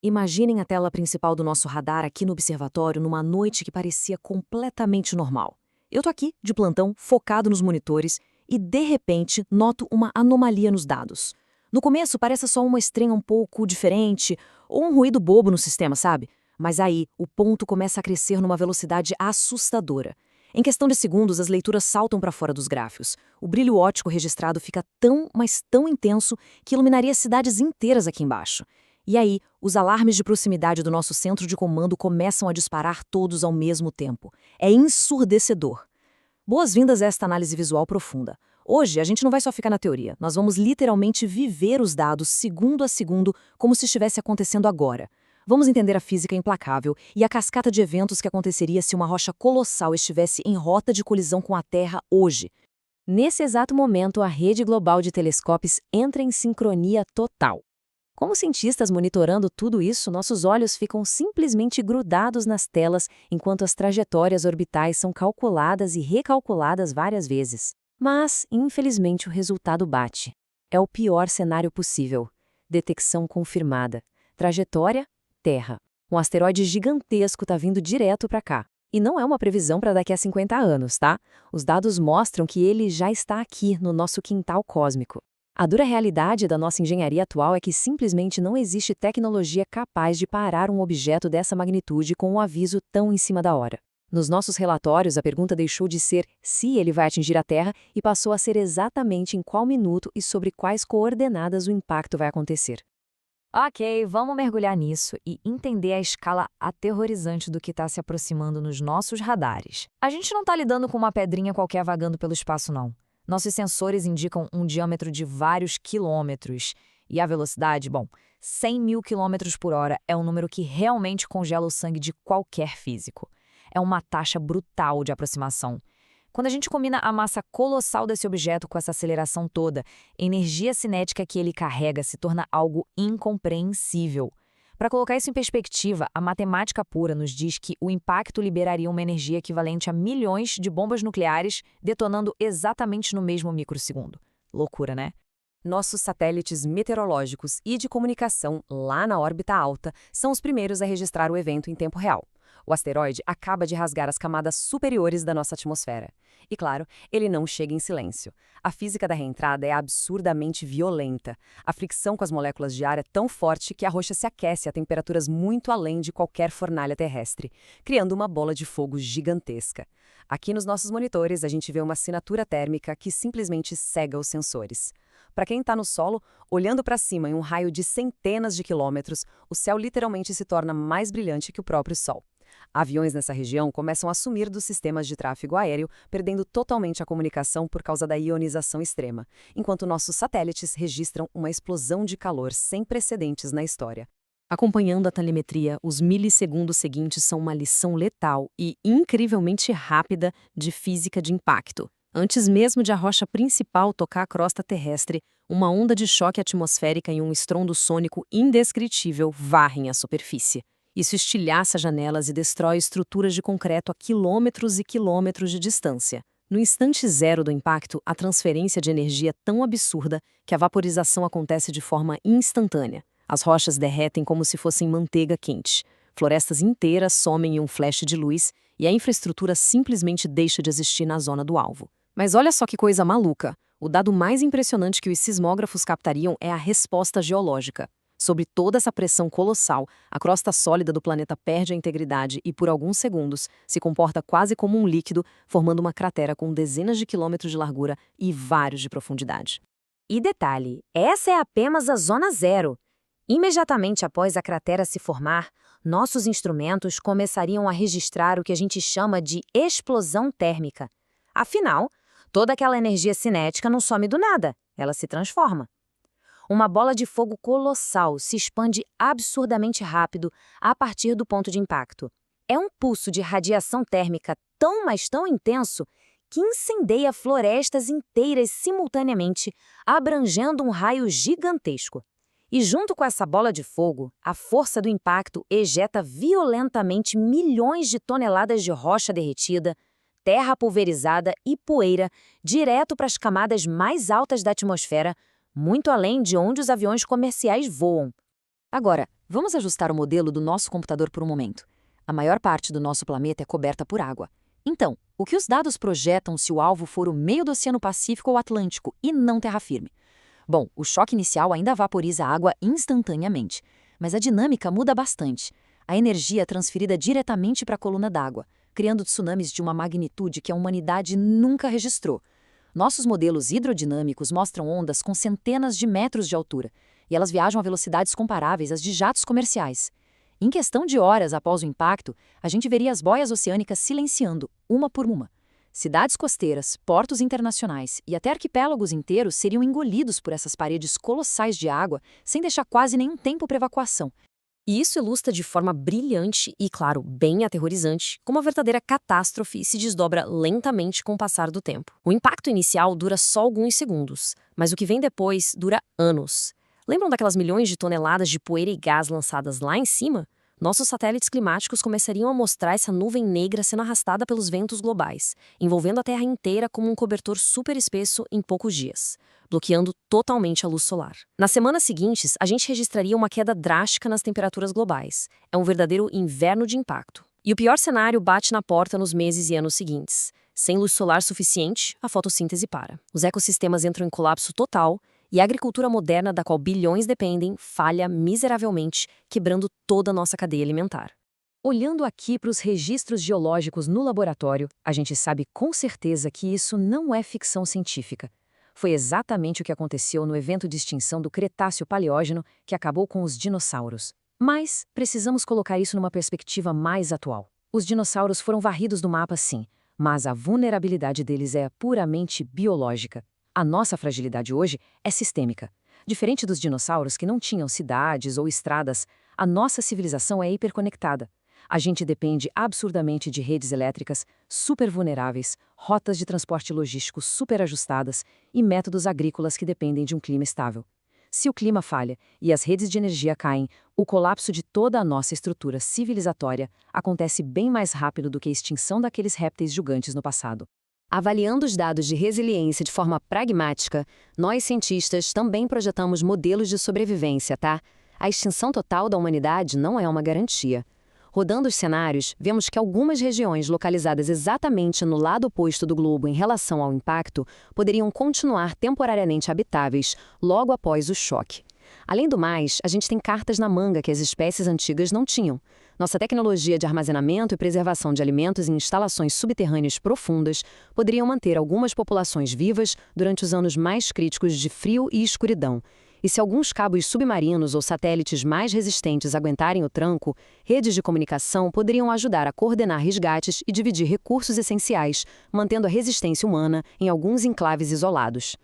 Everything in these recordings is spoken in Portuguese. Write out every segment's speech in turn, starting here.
Imaginem a tela principal do nosso radar aqui no observatório numa noite que parecia completamente normal. Eu tô aqui, de plantão, focado nos monitores, e de repente noto uma anomalia nos dados. No começo parece só uma estranha um pouco diferente, ou um ruído bobo no sistema, sabe? Mas aí, o ponto começa a crescer numa velocidade assustadora. Em questão de segundos, as leituras saltam para fora dos gráficos. O brilho óptico registrado fica tão, mas tão intenso que iluminaria cidades inteiras aqui embaixo. E aí, os alarmes de proximidade do nosso centro de comando começam a disparar todos ao mesmo tempo. É ensurdecedor. Boas-vindas a esta análise visual profunda. Hoje, a gente não vai só ficar na teoria, nós vamos literalmente viver os dados segundo a segundo, como se estivesse acontecendo agora. Vamos entender a física implacável e a cascata de eventos que aconteceria se uma rocha colossal estivesse em rota de colisão com a Terra hoje. Nesse exato momento, a rede global de telescópios entra em sincronia total. Como cientistas monitorando tudo isso, nossos olhos ficam simplesmente grudados nas telas enquanto as trajetórias orbitais são calculadas e recalculadas várias vezes. Mas, infelizmente, o resultado bate. É o pior cenário possível. Detecção confirmada. Trajetória: Terra. Um asteroide gigantesco está vindo direto para cá. E não é uma previsão para daqui a 50 anos, tá? Os dados mostram que ele já está aqui, no nosso quintal cósmico. A dura realidade da nossa engenharia atual é que simplesmente não existe tecnologia capaz de parar um objeto dessa magnitude com um aviso tão em cima da hora. Nos nossos relatórios, a pergunta deixou de ser se ele vai atingir a Terra e passou a ser exatamente em qual minuto e sobre quais coordenadas o impacto vai acontecer. Ok, vamos mergulhar nisso e entender a escala aterrorizante do que está se aproximando nos nossos radares. A gente não está lidando com uma pedrinha qualquer vagando pelo espaço, não. Nossos sensores indicam um diâmetro de vários quilômetros. E a velocidade, bom, 100 mil quilômetros por hora é um número que realmente congela o sangue de qualquer físico. É uma taxa brutal de aproximação. Quando a gente combina a massa colossal desse objeto com essa aceleração toda, a energia cinética que ele carrega se torna algo incompreensível. Para colocar isso em perspectiva, a matemática pura nos diz que o impacto liberaria uma energia equivalente a milhões de bombas nucleares detonando exatamente no mesmo microsegundo. Loucura, né? Nossos satélites meteorológicos e de comunicação lá na órbita alta são os primeiros a registrar o evento em tempo real. O asteroide acaba de rasgar as camadas superiores da nossa atmosfera. E claro, ele não chega em silêncio. A física da reentrada é absurdamente violenta. A fricção com as moléculas de ar é tão forte que a rocha se aquece a temperaturas muito além de qualquer fornalha terrestre, criando uma bola de fogo gigantesca. Aqui nos nossos monitores, a gente vê uma assinatura térmica que simplesmente cega os sensores. Para quem está no solo, olhando para cima em um raio de centenas de quilômetros, o céu literalmente se torna mais brilhante que o próprio Sol. Aviões nessa região começam a sumir dos sistemas de tráfego aéreo, perdendo totalmente a comunicação por causa da ionização extrema, enquanto nossos satélites registram uma explosão de calor sem precedentes na história. Acompanhando a telemetria, os milissegundos seguintes são uma lição letal e incrivelmente rápida de física de impacto. Antes mesmo de a rocha principal tocar a crosta terrestre, uma onda de choque atmosférica e um estrondo sônico indescritível varrem a superfície. Isso estilhaça janelas e destrói estruturas de concreto a quilômetros e quilômetros de distância. No instante zero do impacto, a transferência de energia é tão absurda que a vaporização acontece de forma instantânea. As rochas derretem como se fossem manteiga quente. Florestas inteiras somem em um flash de luz e a infraestrutura simplesmente deixa de existir na zona do alvo. Mas olha só que coisa maluca. O dado mais impressionante que os sismógrafos captariam é a resposta geológica. Sobre toda essa pressão colossal, a crosta sólida do planeta perde a integridade e, por alguns segundos, se comporta quase como um líquido, formando uma cratera com dezenas de quilômetros de largura e vários de profundidade. E detalhe, essa é apenas a zona zero. Imediatamente após a cratera se formar, nossos instrumentos começariam a registrar o que a gente chama de explosão térmica. Afinal, toda aquela energia cinética não some do nada, ela se transforma. Uma bola de fogo colossal se expande absurdamente rápido a partir do ponto de impacto. É um pulso de radiação térmica tão, mas tão intenso que incendeia florestas inteiras simultaneamente, abrangendo um raio gigantesco. E junto com essa bola de fogo, a força do impacto ejeta violentamente milhões de toneladas de rocha derretida, terra pulverizada e poeira direto para as camadas mais altas da atmosfera, muito além de onde os aviões comerciais voam. Agora, vamos ajustar o modelo do nosso computador por um momento. A maior parte do nosso planeta é coberta por água. Então, o que os dados projetam se o alvo for o meio do Oceano Pacífico ou Atlântico e não terra firme? Bom, o choque inicial ainda vaporiza a água instantaneamente, mas a dinâmica muda bastante. A energia é transferida diretamente para a coluna d'água, criando tsunamis de uma magnitude que a humanidade nunca registrou. Nossos modelos hidrodinâmicos mostram ondas com centenas de metros de altura, e elas viajam a velocidades comparáveis às de jatos comerciais. Em questão de horas após o impacto, a gente veria as boias oceânicas silenciando, uma por uma. Cidades costeiras, portos internacionais e até arquipélagos inteiros seriam engolidos por essas paredes colossais de água, sem deixar quase nenhum tempo para evacuação. E isso ilustra de forma brilhante e, claro, bem aterrorizante, como uma verdadeira catástrofe se desdobra lentamente com o passar do tempo. O impacto inicial dura só alguns segundos, mas o que vem depois dura anos. Lembram daquelas milhões de toneladas de poeira e gás lançadas lá em cima? Nossos satélites climáticos começariam a mostrar essa nuvem negra sendo arrastada pelos ventos globais, envolvendo a Terra inteira como um cobertor super espesso em poucos dias, bloqueando totalmente a luz solar. Nas semanas seguintes, a gente registraria uma queda drástica nas temperaturas globais. É um verdadeiro inverno de impacto. E o pior cenário bate na porta nos meses e anos seguintes. Sem luz solar suficiente, a fotossíntese para. Os ecossistemas entram em colapso total, e a agricultura moderna, da qual bilhões dependem, falha miseravelmente, quebrando toda a nossa cadeia alimentar. Olhando aqui para os registros geológicos no laboratório, a gente sabe com certeza que isso não é ficção científica. Foi exatamente o que aconteceu no evento de extinção do Cretáceo-Paleógeno, que acabou com os dinossauros. Mas precisamos colocar isso numa perspectiva mais atual. Os dinossauros foram varridos do mapa, sim, mas a vulnerabilidade deles é puramente biológica. A nossa fragilidade hoje é sistêmica. Diferente dos dinossauros que não tinham cidades ou estradas, a nossa civilização é hiperconectada. A gente depende absurdamente de redes elétricas super vulneráveis, rotas de transporte logístico super ajustadas e métodos agrícolas que dependem de um clima estável. Se o clima falha e as redes de energia caem, o colapso de toda a nossa estrutura civilizatória acontece bem mais rápido do que a extinção daqueles répteis gigantes no passado. Avaliando os dados de resiliência de forma pragmática, nós cientistas também projetamos modelos de sobrevivência, tá? A extinção total da humanidade não é uma garantia. Rodando os cenários, vemos que algumas regiões localizadas exatamente no lado oposto do globo em relação ao impacto poderiam continuar temporariamente habitáveis logo após o choque. Além do mais, a gente tem cartas na manga que as espécies antigas não tinham. Nossa tecnologia de armazenamento e preservação de alimentos em instalações subterrâneas profundas poderiam manter algumas populações vivas durante os anos mais críticos de frio e escuridão. E se alguns cabos submarinos ou satélites mais resistentes aguentarem o tranco, redes de comunicação poderiam ajudar a coordenar resgates e dividir recursos essenciais, mantendo a resistência humana em alguns enclaves isolados.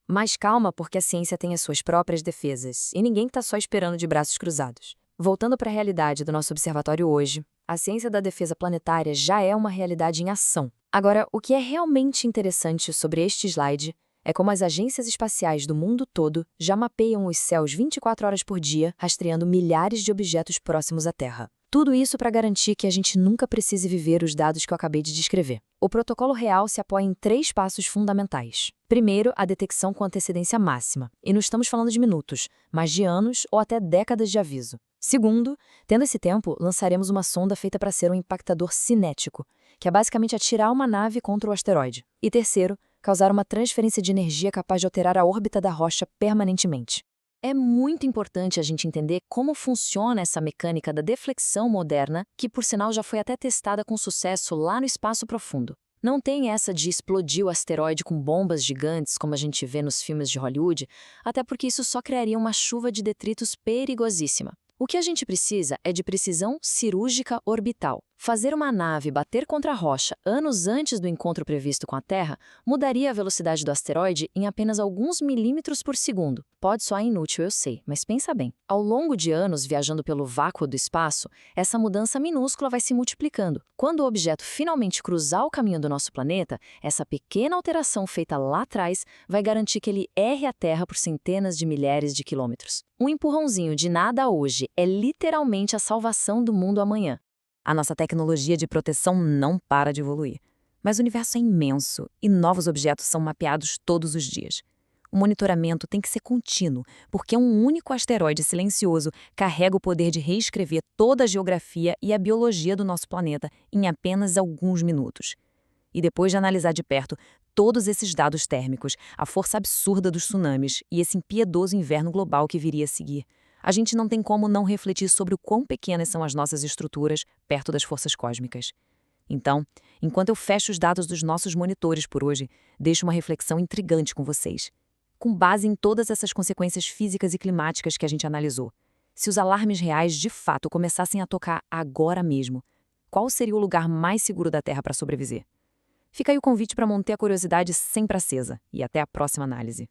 Mas calma, porque a ciência tem as suas próprias defesas, e ninguém está só esperando de braços cruzados. Voltando para a realidade do nosso observatório hoje, a ciência da defesa planetária já é uma realidade em ação. Agora, o que é realmente interessante sobre este slide é como as agências espaciais do mundo todo já mapeiam os céus 24 horas por dia, rastreando milhares de objetos próximos à Terra. Tudo isso para garantir que a gente nunca precise viver os dados que eu acabei de descrever. O protocolo real se apoia em 3 passos fundamentais. Primeiro, a detecção com antecedência máxima. E não estamos falando de minutos, mas de anos ou até décadas de aviso. Segundo, tendo esse tempo, lançaremos uma sonda feita para ser um impactador cinético, que é basicamente atirar uma nave contra o asteroide. E terceiro, causar uma transferência de energia capaz de alterar a órbita da rocha permanentemente. É muito importante a gente entender como funciona essa mecânica da deflexão moderna, que por sinal já foi até testada com sucesso lá no espaço profundo. Não tem essa de explodir o asteroide com bombas gigantes como a gente vê nos filmes de Hollywood, até porque isso só criaria uma chuva de detritos perigosíssima. O que a gente precisa é de precisão cirúrgica orbital. Fazer uma nave bater contra a rocha anos antes do encontro previsto com a Terra mudaria a velocidade do asteroide em apenas alguns milímetros por segundo. Pode soar inútil, eu sei, mas pensa bem. Ao longo de anos viajando pelo vácuo do espaço, essa mudança minúscula vai se multiplicando. Quando o objeto finalmente cruzar o caminho do nosso planeta, essa pequena alteração feita lá atrás vai garantir que ele erre a Terra por centenas de milhares de quilômetros. Um empurrãozinho de nada hoje é literalmente a salvação do mundo amanhã. A nossa tecnologia de proteção não para de evoluir. Mas o universo é imenso e novos objetos são mapeados todos os dias. O monitoramento tem que ser contínuo, porque um único asteroide silencioso carrega o poder de reescrever toda a geografia e a biologia do nosso planeta em apenas alguns minutos. E depois de analisar de perto todos esses dados térmicos, a força absurda dos tsunamis e esse impiedoso inverno global que viria a seguir, a gente não tem como não refletir sobre o quão pequenas são as nossas estruturas perto das forças cósmicas. Então, enquanto eu fecho os dados dos nossos monitores por hoje, deixo uma reflexão intrigante com vocês. Com base em todas essas consequências físicas e climáticas que a gente analisou, se os alarmes reais de fato começassem a tocar agora mesmo, qual seria o lugar mais seguro da Terra para sobreviver? Fica aí o convite para manter a curiosidade sempre acesa e até a próxima análise.